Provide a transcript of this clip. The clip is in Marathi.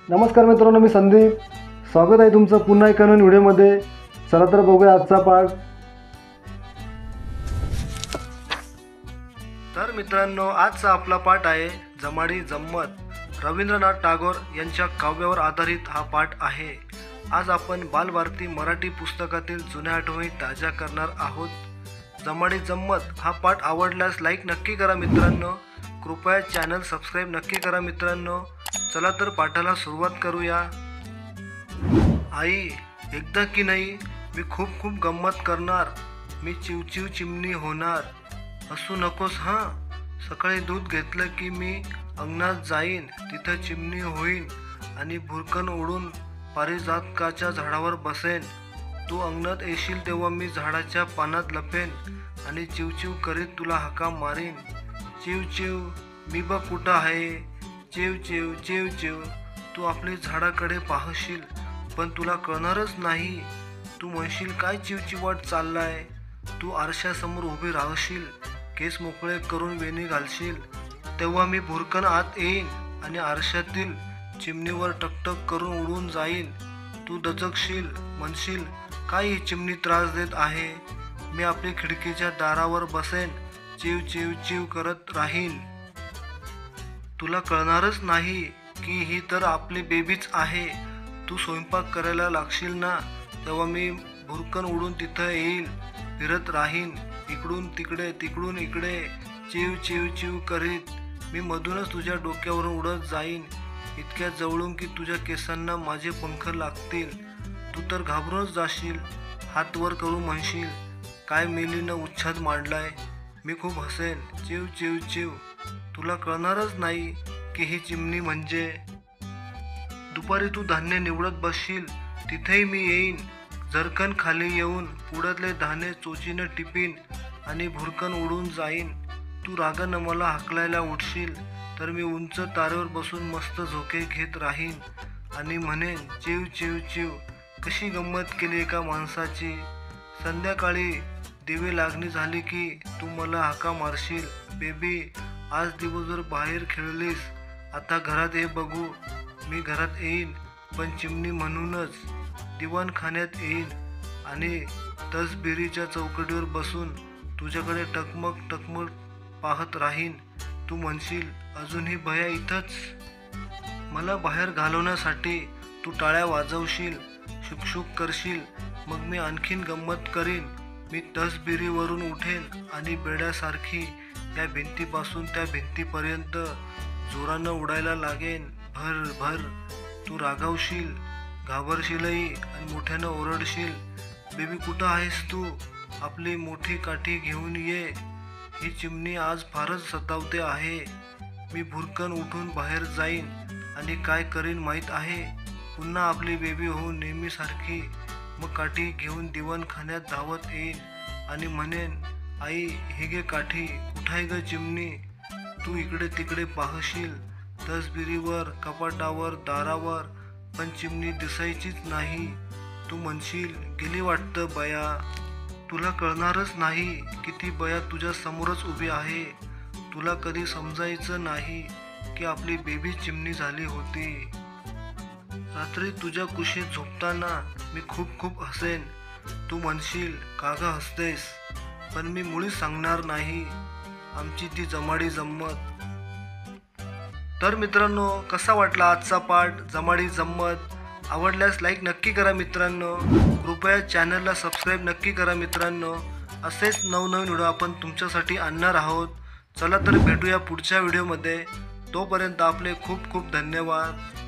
नमस्कार मित्रांनो, मी संदीप. स्वागत आहे तुमचं पुन्हा एका नवीन व्हिडिओमध्ये. चला तर बघूया आजचा पाठ. तर मित्रांनो, आजचा आपला पाठ आहे जमाडी जम्मत. रवींद्रनाथ टागोर यांच्या काव्यावर आधारित हा पाठ आहे. आज आपण बालभारती मराठी पुस्तकातील जुन्या आठवणी ताज्या करणार आहोत. जमाडी जम्मत हा पाठ आवडल्यास लाईक नक्की करा मित्रांनो. कृपया चॅनल सबस्क्राईब नक्की करा मित्रांनो. चला तर पाठाला सुरुवात करूया. आई, एकदा की नाही मी खूप खूप गंमत करणार. मी चिवचिव चिमणी होणार. हसू नकोस हां. सकाळी दूध घेतलं की मी अंगणात जाईन. तिथं चिमणी होईन आणि भुरकन उडून पारिजातकाच्या झाडावर बसेन. तू अंगणात येशील तेव्हा मी झाडाच्या पानात लपेन आणि चिवचिव करीत तुला हाका मारीन. चिव चिव, मी बघ कुठं आहे. चिव चिव चिव चिव. तू आपली झाडाकडे पाहशील पण तुला कळणारच नाही. तू म्हणशील काय चिवचिवाट चाललाय. तू आरशासमोर उभी राहशील, केस मोकळे करून वेणी घालशील. तेव्हा मी भुरकन आत येईन आणि आरशातील चिमणीवर टकटक करून उडून जाईन. तू दचकशील, म्हणशील काय ही चिमणी त्रास देत आहे. मी आपली खिडकीच्या दारावर बसेन, चिव चिव चिव करत राहीन. तुला कळणारच नाही की ही तर आपली बेबीच आहे. तू स्वयंपाक करायला लागशील ना, तेव्हा मी भुरकन उडून तिथं येईल, फिरत राहीन इकडून तिकडे तिकडून इकडे, चिव चिव चिव करीत. मी मधूनच तुझ्या डोक्यावरून उडत जाईन, इतक्या जवळून की तुझ्या केसांना माझे पंख लागतील. तू तर घाबरूनच जाशील, हात वर करून म्हणशील काय मेलीनं उच्छाद मांडलाय. मी खूप हसेन, चिव चिव चिव. तुला कळणारच नाही की ही चिमणी म्हणजे. दुपारी तू धान्य निवडत बसशील, तिथेही मी येईन. झरकन खाली येऊन पुढ्यातले धान्य चोचीनं टिपीन आणि भुरकन उडून जाईन. तू रागानं मला हाकलायला उठशील तर मी उंच तारेवर बसून मस्त झोके घेत राहीन आणि म्हणेन चिव चिव चिव. कशी गंमत केली एका माणसाची. संध्याकाळी दिवे लागणी झाली की तू मला हाका मारशील, बेबी आज दिवसभर बाहेर खेळलीस, आता घरात ये बघू. मी घरात येईन पण चिमणी म्हणूनच. दिवाणखान्यात येईन आणि तसबिरीच्या चौकटीवर बसून तुझ्याकडे टकमक टकमक पाहत राहीन. तू म्हणशील अजूनही भया इथंच. मला बाहेर घालवण्यासाठी तू टाळ्या वाजवशील, शुकशुक करशील. मग मी आणखीन गंमत करीन. मी तसबिरीवरून उठेन आणि बेड्यासारखी या भिंतीपासून त्या भिंतीपर्यंत जोरानं उडायला लागेन, भर भर. तू रागावशील, घाबरशीलही आणि मोठ्यानं ओरडशील, बेबी कुठं आहेस तू. आपली मोठी काठी घेऊन ये, ही चिमणी आज फारच सतावते आहे. मी भुरकन उठून बाहेर जाईन आणि काय करीन माहीत आहे. पुन्हा आपली बेबी होऊन नेहमीसारखी. मग काठी घेऊन दिवाणखान्यात धावत येईन आणि म्हणेन आई हे घे काठी. कुठाय ग चिमणी. तू इकडे तिकडे पाहशील, तसबिरीवर, कपाटावर, दारावर, पण चिमणी दिसायचीच नाही. तू म्हणशील गेली वाटतं बया. तुला कळणारच नाही की ती बया तुझ्या समोरच उभी आहे. तुला कधी समजायचं नाही की आपली बेबी चिमणी झाली होती. रात्री तुझ्या कुशीत झोपताना मी खूप खूप हसेन. तू म्हणशील का ग हसतेस, पण मी मुळीच सांगणार नाही आमची ती जमाडी जम्मत. तर मित्रांनो, कसा वाटला आजचा पाठ जमाडी जम्मत. आवडल्यास लाईक नक्की करा मित्रांनो. कृपया चॅनलला सबस्क्राईब नक्की करा मित्रांनो. असेच नवनवीन व्हिडिओ आपण तुमच्यासाठी आणणार आहोत. चला तर भेटूया पुढच्या व्हिडिओमध्ये. तोपर्यंत आपले खूप खूप धन्यवाद.